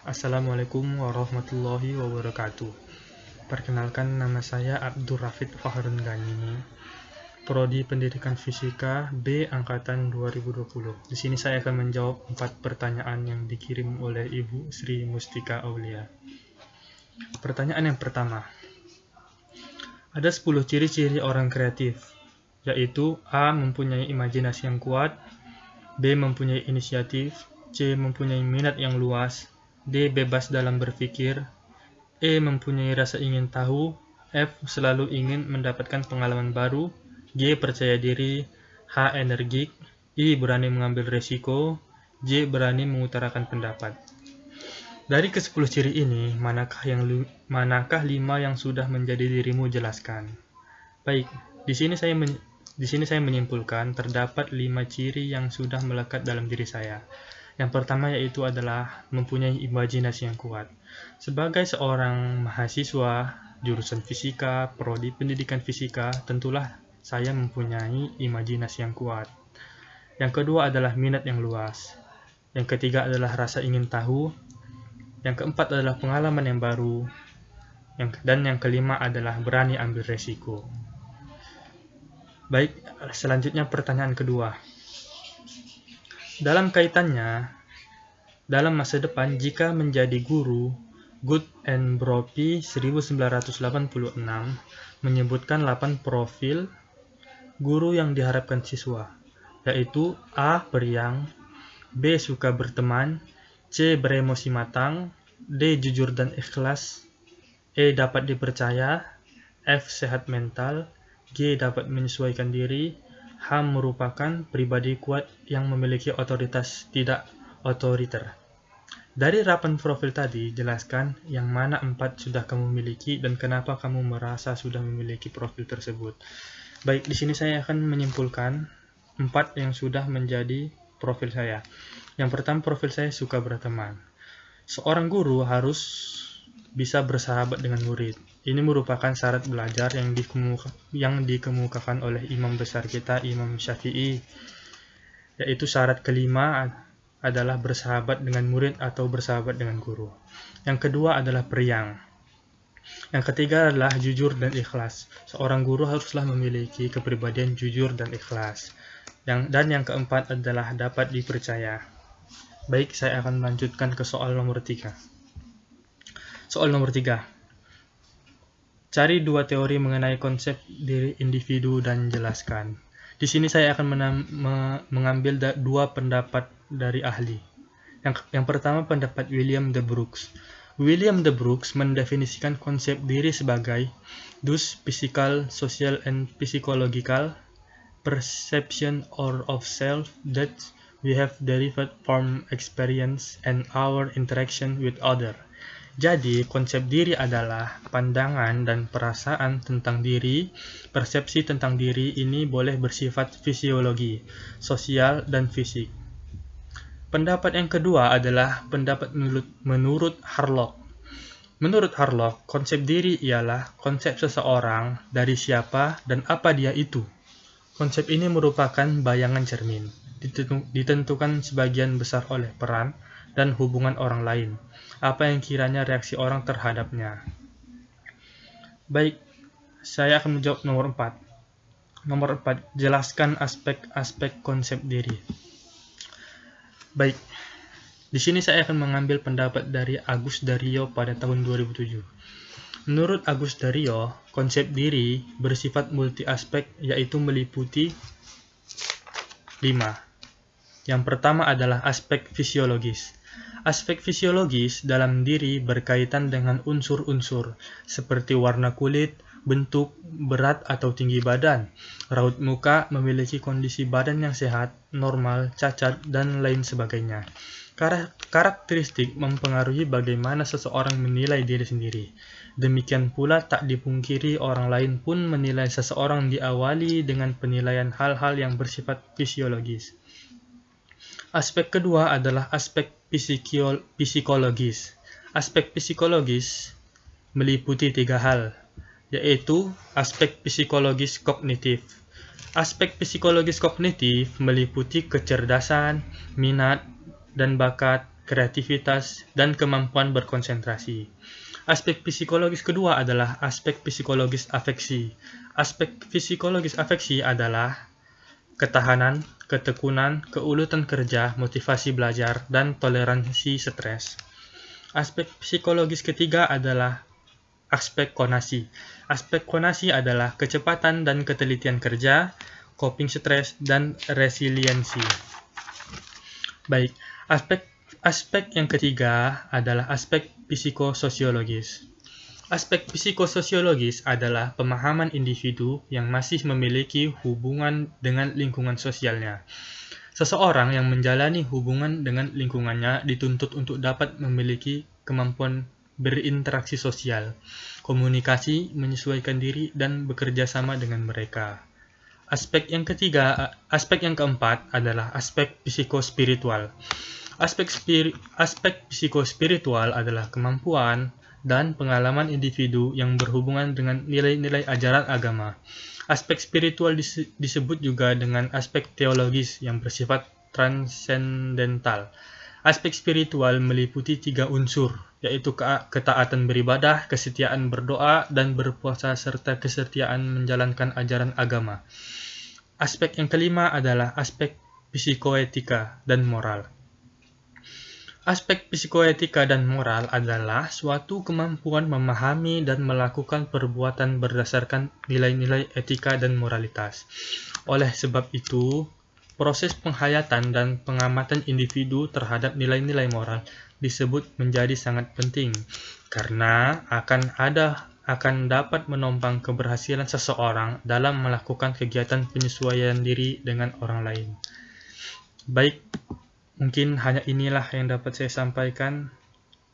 Assalamualaikum warahmatullahi wabarakatuh. Perkenalkan, nama saya Abdur Rafid Fahrun Ganini, Prodi Pendidikan Fisika B Angkatan 2020. Di sini saya akan menjawab 4 pertanyaan yang dikirim oleh Ibu Sri Mustika Aulia. Pertanyaan yang pertama. Ada 10 ciri-ciri orang kreatif, yaitu A. Mempunyai imajinasi yang kuat, B. Mempunyai inisiatif, C. Mempunyai minat yang luas, D. Bebas dalam berpikir, E. Mempunyai rasa ingin tahu, F. Selalu ingin mendapatkan pengalaman baru, G. Percaya diri, H. Energik, I. Berani mengambil resiko, J. Berani mengutarakan pendapat. Dari ke-10 ciri ini, manakah 5 yang sudah menjadi dirimu? Jelaskan. Baik, di sini saya menyimpulkan terdapat 5 ciri yang sudah melekat dalam diri saya. Yang pertama yaitu adalah mempunyai imajinasi yang kuat. Sebagai seorang mahasiswa jurusan fisika, prodi pendidikan fisika, tentulah saya mempunyai imajinasi yang kuat. Yang kedua adalah minat yang luas. Yang ketiga adalah rasa ingin tahu. Yang keempat adalah pengalaman yang baru. Dan yang kelima adalah berani ambil resiko. Baik, selanjutnya pertanyaan kedua. Dalam kaitannya, dalam masa depan jika menjadi guru, Good and Brophy 1986 menyebutkan 8 profil guru yang diharapkan siswa, yaitu A. Periang, B. Suka berteman, C. Beremosi matang, D. Jujur dan ikhlas, E. Dapat dipercaya, F. Sehat mental, G. Dapat menyesuaikan diri, H. Merupakan pribadi kuat yang memiliki otoritas tidak otoriter. Dari 8 profil tadi, jelaskan yang mana 4 sudah kamu miliki dan kenapa kamu merasa sudah memiliki profil tersebut. Baik, di sini saya akan menyimpulkan 4 yang sudah menjadi profil saya. Yang pertama, profil saya suka berteman. Seorang guru harus bisa bersahabat dengan murid. Ini merupakan syarat belajar yang dikemukakan oleh imam besar kita, Imam Syafi'i. Yaitu syarat kelima adalah bersahabat dengan murid atau bersahabat dengan guru. Yang kedua adalah periang. Yang ketiga adalah jujur dan ikhlas. Seorang guru haruslah memiliki kepribadian jujur dan ikhlas. Dan yang keempat adalah dapat dipercaya. Baik, saya akan melanjutkan ke soal nomor 3. Soal nomor 3. Cari 2 teori mengenai konsep diri individu dan jelaskan. Di sini saya akan mengambil 2 pendapat dari ahli. Yang pertama, pendapat William de Brooks. William de Brooks mendefinisikan konsep diri sebagai those physical, social, and psychological perception of self that we have derived from experience and our interaction with others. Jadi, konsep diri adalah pandangan dan perasaan tentang diri. Persepsi tentang diri ini boleh bersifat fisiologi, sosial, dan fisik. Pendapat yang kedua adalah pendapat menurut Harlock. Menurut Harlock, konsep diri ialah konsep seseorang dari siapa dan apa dia itu. Konsep ini merupakan bayangan cermin, ditentukan sebagian besar oleh peran dan hubungan orang lain, apa yang kiranya reaksi orang terhadapnya. Baik, saya akan menjawab nomor 4. Nomor 4, jelaskan aspek-aspek konsep diri. Baik, di sini saya akan mengambil pendapat dari Agus Dario pada tahun 2007. Menurut Agus Dario, konsep diri bersifat multi-aspek, yaitu meliputi 5. Yang pertama adalah aspek fisiologis. Aspek fisiologis dalam diri berkaitan dengan unsur-unsur seperti warna kulit, bentuk, berat atau tinggi badan, raut muka, memiliki kondisi badan yang sehat, normal, cacat, dan lain sebagainya. Karakteristik mempengaruhi bagaimana seseorang menilai diri sendiri. Demikian pula tak dipungkiri orang lain pun menilai seseorang diawali dengan penilaian hal-hal yang bersifat fisiologis. Aspek kedua adalah aspek psikologis. Aspek psikologis meliputi 3 hal, yaitu aspek psikologis kognitif. Aspek psikologis kognitif meliputi kecerdasan, minat, dan bakat, kreativitas, dan kemampuan berkonsentrasi. Aspek psikologis kedua adalah aspek psikologis afeksi. Aspek psikologis afeksi adalah ketahanan, ketekunan, keuletan kerja, motivasi belajar, dan toleransi stres. Aspek psikologis ketiga adalah aspek konasi. Aspek konasi adalah kecepatan dan ketelitian kerja, coping stres, dan resiliensi. Baik, aspek yang ketiga adalah aspek psikososiologis. Aspek psikososiologis adalah pemahaman individu yang masih memiliki hubungan dengan lingkungan sosialnya. Seseorang yang menjalani hubungan dengan lingkungannya dituntut untuk dapat memiliki kemampuan berinteraksi sosial, komunikasi, menyesuaikan diri, dan bekerja sama dengan mereka. Aspek yang keempat adalah aspek psikospiritual. Aspek psikospiritual adalah kemampuan dan pengalaman individu yang berhubungan dengan nilai-nilai ajaran agama. Aspek spiritual disebut juga dengan aspek teologis yang bersifat transendental. Aspek spiritual meliputi 3 unsur, yaitu ketaatan beribadah, kesetiaan berdoa, dan berpuasa, serta kesetiaan menjalankan ajaran agama. Aspek yang kelima adalah aspek psikoetika dan moral. Aspek psikoetika dan moral adalah suatu kemampuan memahami dan melakukan perbuatan berdasarkan nilai-nilai etika dan moralitas. Oleh sebab itu, proses penghayatan dan pengamatan individu terhadap nilai-nilai moral disebut menjadi sangat penting, karena akan dapat menopang keberhasilan seseorang dalam melakukan kegiatan penyesuaian diri dengan orang lain. Baik, mungkin hanya inilah yang dapat saya sampaikan.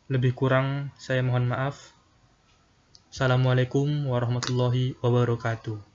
Lebih kurang saya mohon maaf. Assalamualaikum warahmatullahi wabarakatuh.